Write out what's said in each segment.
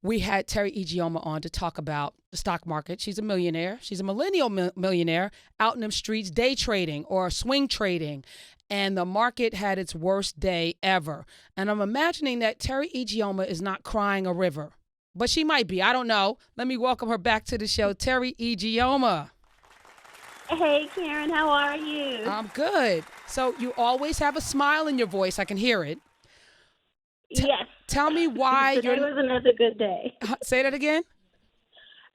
We had Teri Ijeoma on to talk about the stock market. She's a millionaire. She's a millennial millionaire out in them streets day trading or swing trading. And the market had its worst day ever. And I'm imagining that Teri Ijeoma is not crying a river, but she might be. I don't know. Let me welcome her back to the show, Teri Ijeoma. Hey, Karen, how are you? I'm good. So you always have a smile in your voice. I can hear it. Yes. Tell me why Today was another good day. Say that again.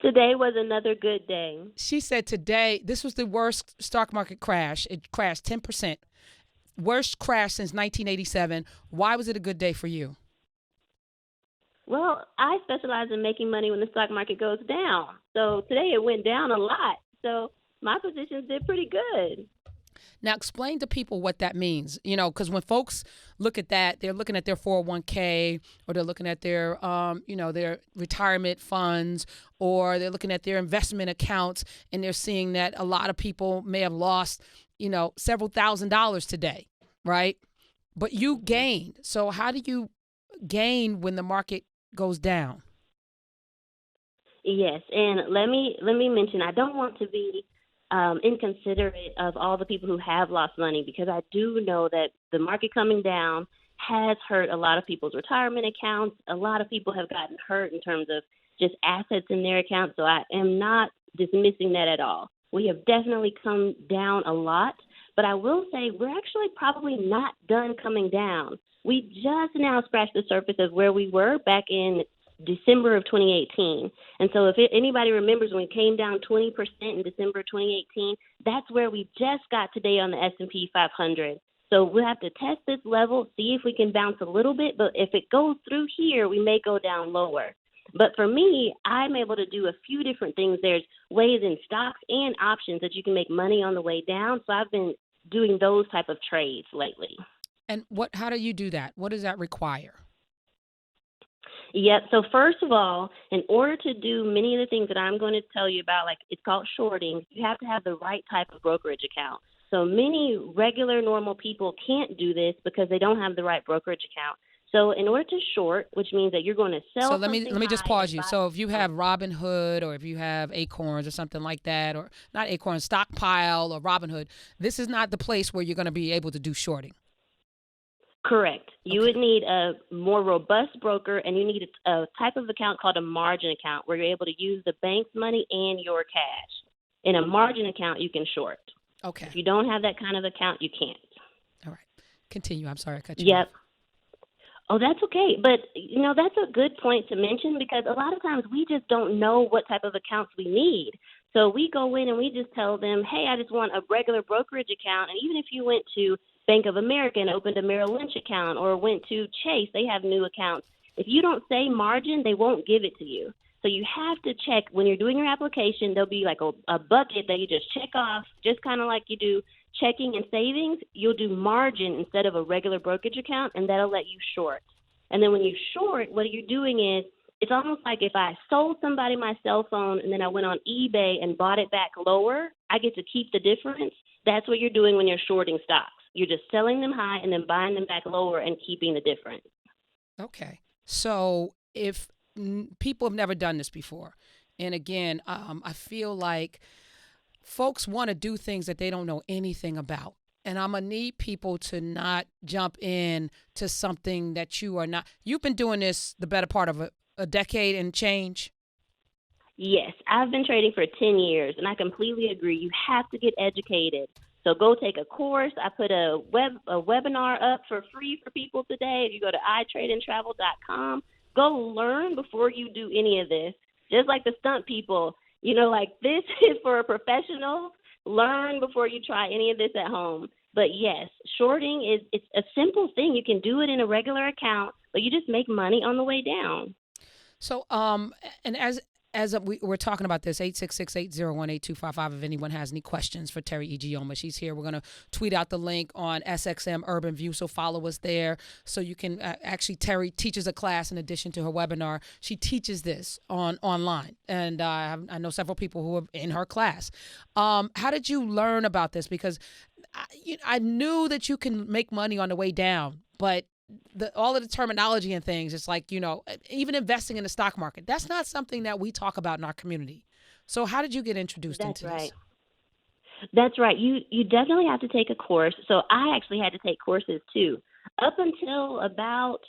Today was another good day. She said today, this was the worst stock market crash. It crashed 10%. Worst crash since 1987. Why was it a good day for you? Well, I specialize in making money when the stock market goes down. So today it went down a lot. So my positions did pretty good. Now, explain to people what that means, because when folks look at that, they're looking at their 401k or they're looking at their, their retirement funds or they're looking at their investment accounts and they're seeing that a lot of people may have lost, several $1,000s today, right? But you gained. So how do you gain when the market goes down? Yes, and let me mention, I don't want to be inconsiderate of all the people who have lost money because I do know that the market coming down has hurt a lot of people's retirement accounts. A lot of people have gotten hurt in terms of just assets in their accounts. So I am not dismissing that at all. We have definitely come down a lot, but I will say we're actually probably not done coming down. We just now scratched the surface of where we were back in December of 2018. And so if anybody remembers when we came down 20% in December of 2018, that's where we just got today on the S&P 500. So we'll have to test this level, see if we can bounce a little bit. But if it goes through here, we may go down lower. But for me, I'm able to do a few different things. There's ways in stocks and options that you can make money on the way down. So I've been doing those type of trades lately. And how do you do that? What does that require? Yep. So first of all, in order to do many of the things that I'm going to tell you about, like it's called shorting, you have to have the right type of brokerage account. So many regular, normal people can't do this because they don't have the right brokerage account. So in order to short, which means that you're going to sell. So let me just pause you. Buy. So if you have Robinhood or if you have Acorns or something like that, or not Acorns, Stockpile or Robinhood, this is not the place where you're going to be able to do shorting. Correct. You would need a more robust broker, and you need a type of account called a margin account where you're able to use the bank's money and your cash. In a margin account, you can short. Okay. If you don't have that kind of account, you can't. All right. Continue. I'm sorry I cut you off. Yep. Oh, that's okay. But, that's a good point to mention because a lot of times we just don't know what type of accounts we need. So we go in and we just tell them, hey, I just want a regular brokerage account. And even if you went to Bank of America and opened a Merrill Lynch account or went to Chase, they have new accounts. If you don't say margin, they won't give it to you. So you have to check when you're doing your application. There'll be like a bucket that you just check off, just kind of like you do checking and savings. You'll do margin instead of a regular brokerage account, and that'll let you short. And then when you short, what you're doing is it's almost like if I sold somebody my cell phone and then I went on eBay and bought it back lower, I get to keep the difference. That's what you're doing when you're shorting stocks. You're just selling them high and then buying them back lower and keeping the difference. Okay. So if people have never done this before, and again, I feel like folks want to do things that they don't know anything about. And I'm going to need people to not jump in to something that you are not. You've been doing this the better part of a decade and change. Yes, I've been trading for 10 years, and I completely agree. You have to get educated. So go take a course. I put a webinar up for free for people today. If you go to itradeandtravel.com, go learn before you do any of this. Just like the stunt people, like this is for a professional. Learn before you try any of this at home. But yes, shorting it's a simple thing. You can do it in a regular account, but you just make money on the way down. So, and as we're talking about this, 866-801-8255, if anyone has any questions for Teri Ijeoma, she's here. We're going to tweet out the link on SXM Urban View, so follow us there. So you can actually, Teri teaches a class in addition to her webinar. She teaches this online, and I know several people who are in her class. How did you learn about this? Because I knew that you can make money on the way down, but all of the terminology and things. It's like, even investing in the stock market. That's not something that we talk about in our community. So how did you get introduced That's into this? right. That's right. You definitely have to take a course. So I actually had to take courses too. Up until about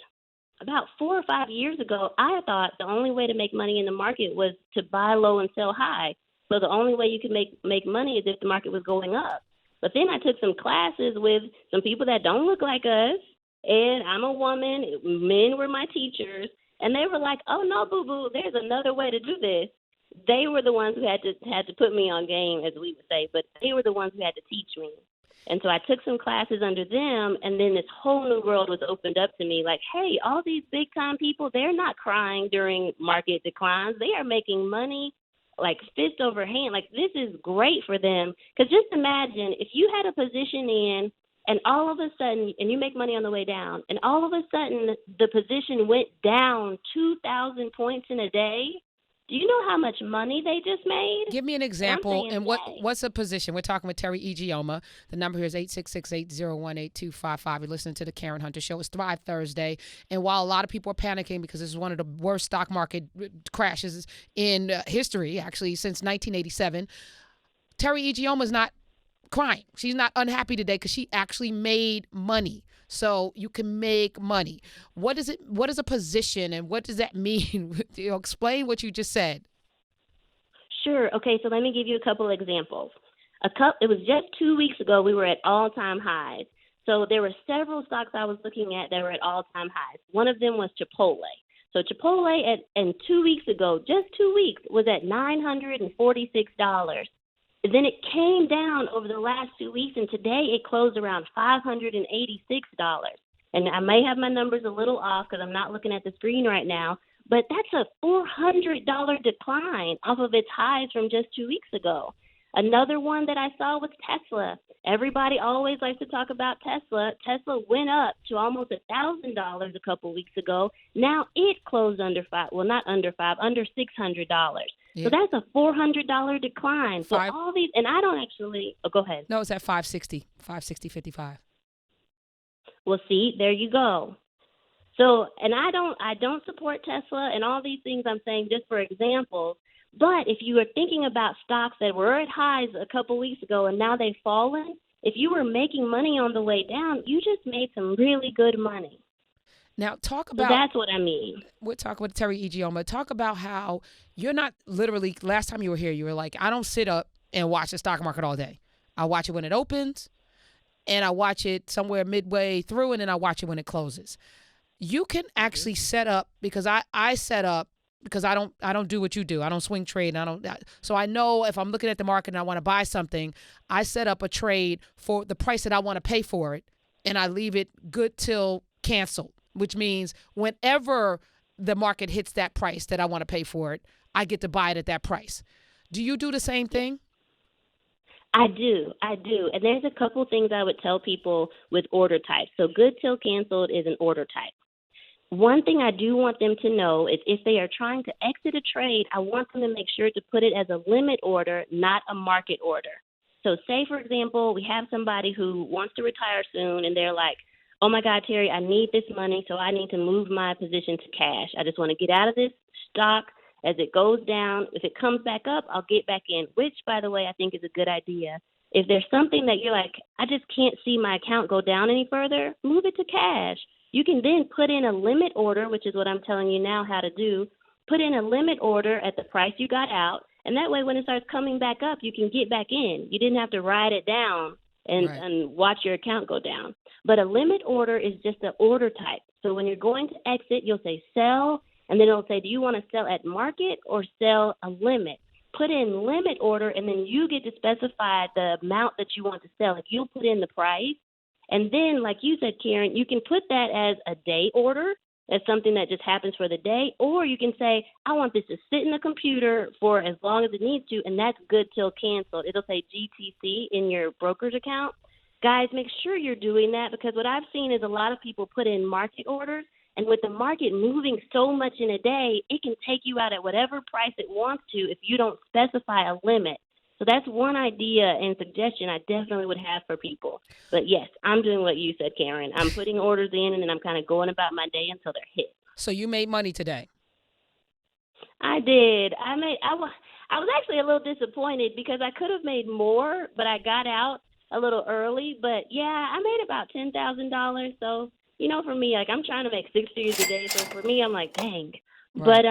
4 or 5 years ago, I thought the only way to make money in the market was to buy low and sell high. So the only way you could make money is if the market was going up. But then I took some classes with some people that don't look like us, and I'm a woman. Men were my teachers, and they were like, "Oh no, boo boo, there's another way to do this." They were the ones who had to put me on game, as we would say, but they were the ones who had to teach me. And so I took some classes under them, and then this whole new world was opened up to me. Like, hey, all these big time people, they're not crying during market declines. They are making money like fist over hand. Like, this is great for them. Because just imagine if you had a position in, and all of a sudden, and you make money on the way down, and all of a sudden the position went down 2,000 points in a day. Do you know how much money they just made? Give me an And I'm example. saying, And yay. what's a position? We're talking with Teri Ijeoma. The number here is 866-801-8255. You're listening to the Karen Hunter Show. It's Thrive Thursday. And while a lot of people are panicking because this is one of the worst stock market crashes in history, actually, since 1987, Teri Ijeoma is not crying. She's not unhappy today because she actually made money. So you can make money. What is it? What is a position, and what does that mean? Explain what you just said. Sure. Okay, so let me give you a couple examples. It was just 2 weeks ago we were at all-time highs. So there were several stocks I was looking at that were at all-time highs. One of them was Chipotle. So Chipotle and 2 weeks ago, just 2 weeks, was at $946. Then it came down over the last 2 weeks, and today it closed around $586. And I may have my numbers a little off because I'm not looking at the screen right now, but that's a $400 decline off of its highs from just 2 weeks ago. Another one that I saw was Tesla. Everybody always likes to talk about Tesla. Tesla went up to almost $1,000 a couple weeks ago. Now it closed under five. Well, not under five, under $600. Yeah. So that's a $400 decline. So Five. all these, and I don't actually. Oh, go ahead. No, it's at 560.55. Well, see, there you go. So, and I don't support Tesla and all these things I'm saying just for examples. But if you are thinking about stocks that were at highs a couple weeks ago and now they've fallen, if you were making money on the way down, you just made some really good money. Now, talk So about. that's what I mean. We're talking with Teri Ijeoma. Talk about how you're not literally. Last time you were here, you were like, I don't sit up and watch the stock market all day. I watch it when it opens, and I watch it somewhere midway through, and then I watch it when it closes. You can actually set up, because I set up, because I don't do what you do. I don't swing trade. So I know if I'm looking at the market and I want to buy something, I set up a trade for the price that I want to pay for it, and I leave it good till canceled, which means whenever the market hits that price that I want to pay for it, I get to buy it at that price. Do you do the same thing? I do. And there's a couple things I would tell people with order types. So good till canceled is an order type. One thing I do want them to know is if they are trying to exit a trade, I want them to make sure to put it as a limit order, not a market order. So say, for example, we have somebody who wants to retire soon, and they're like, oh, my God, Teri, I need this money, so I need to move my position to cash. I just want to get out of this stock. As it goes down, if it comes back up, I'll get back in, which, by the way, I think is a good idea. If there's something that you're like, I just can't see my account go down any further, move it to cash. You can then put in a limit order, which is what I'm telling you now how to do. Put in a limit order at the price you got out, and that way when it starts coming back up, you can get back in. You didn't have to ride it down and watch your account go down. But a limit order is just an order type. So when you're going to exit, you'll say sell, and then it'll say, do you want to sell at market or sell a limit? Put in limit order, and then you get to specify the amount that you want to sell. If you'll put in the price, and then, like you said, Karen, you can put that as a day order, as something that just happens for the day, or you can say, I want this to sit in the computer for as long as it needs to, and that's good till canceled. It'll say GTC in your brokerage account. Guys, make sure you're doing that, because what I've seen is a lot of people put in market orders, and with the market moving so much in a day, it can take you out at whatever price it wants to if you don't specify a limit. So that's one idea and suggestion I definitely would have for people. But yes, I'm doing what you said, Karen. I'm putting orders in, and then I'm kind of going about my day until they're hit. So you made money today. I did. I was actually a little disappointed because I could have made more, but I got out a little early. But yeah, I made about $10,000. So, for me, like, I'm trying to make six figures a day. So for me, I'm like, dang. Right.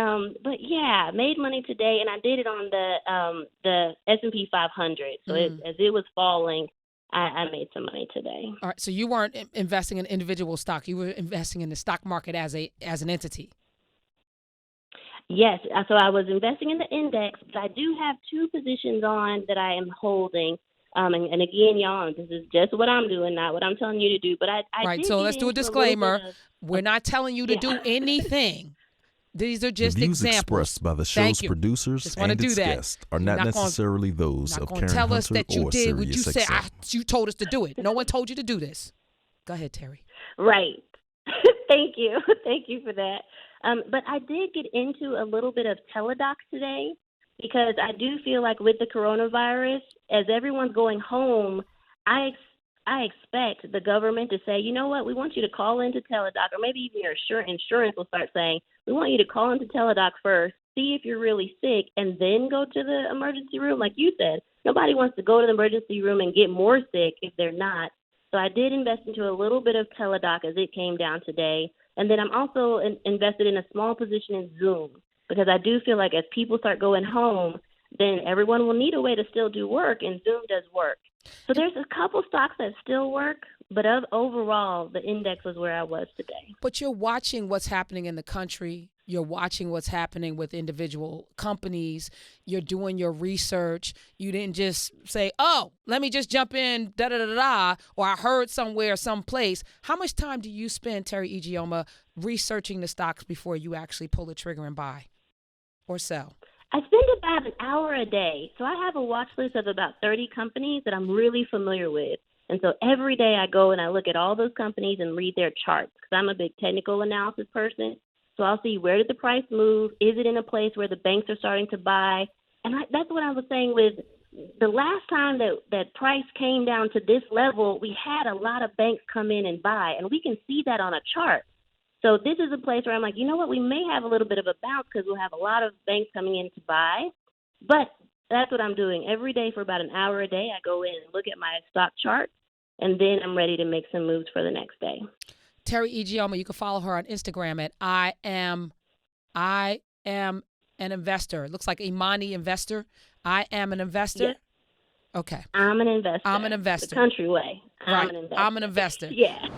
But yeah, made money today, and I did it on the S&P 500. So as it was falling, I made some money today. All right. So you weren't investing in individual stock. You were investing in the stock market as an entity. Yes. So I was investing in the index, but I do have two positions on that I am holding. And again, y'all, this is just what I'm doing, not what I'm telling you to do. But I right. did So get let's do a into disclaimer. little bit We're not telling you to do anything. These are just the views examples. expressed by the show's producers just and do its that. guests are not necessarily those of Karen tell us Hunter that you or did what you Sirius said. XM. You told us to do it. No one told you to do this. Go ahead, Teri. Right. Thank you. Thank you for that. But I did get into a little bit of teledoc today because I do feel like with the coronavirus, as everyone's going home, I expect the government to say, you know what, we want you to call into teledoc, or maybe even your insurance will start saying, we want you to call into teledoc first, see if you're really sick, and then go to the emergency room. Like you said, nobody wants to go to the emergency room and get more sick if they're not. So I did invest into a little bit of teledoc as it came down today. And then I'm also invested in a small position in Zoom because I do feel like as people start going home, then everyone will need a way to still do work, and Zoom does work. So there's a couple stocks that still work, but overall, the index was where I was today. But you're watching what's happening in the country. You're watching what's happening with individual companies. You're doing your research. You didn't just say, oh, let me just jump in, da-da-da-da, or I heard somewhere, someplace. How much time do you spend, Teri Ijeoma, researching the stocks before you actually pull the trigger and buy or sell? I spend about an hour a day. So I have a watch list of about 30 companies that I'm really familiar with. And so every day I go and I look at all those companies and read their charts because I'm a big technical analysis person. So I'll see, where did the price move? Is it in a place where the banks are starting to buy? And that's what I was saying with the last time that price came down to this level, we had a lot of banks come in and buy, and we can see that on a chart. So this is a place where I'm like, you know what, we may have a little bit of a bounce because we'll have a lot of banks coming in to buy. But that's what I'm doing. Every day for about an hour a day, I go in and look at my stock chart, and then I'm ready to make some moves for the next day. Teri Ijeoma, you can follow her on Instagram at I am an investor. It looks like Imani Investor. I am an investor. Yes. Okay. I'm an investor. I'm an investor. The country way. I'm an investor. Yeah.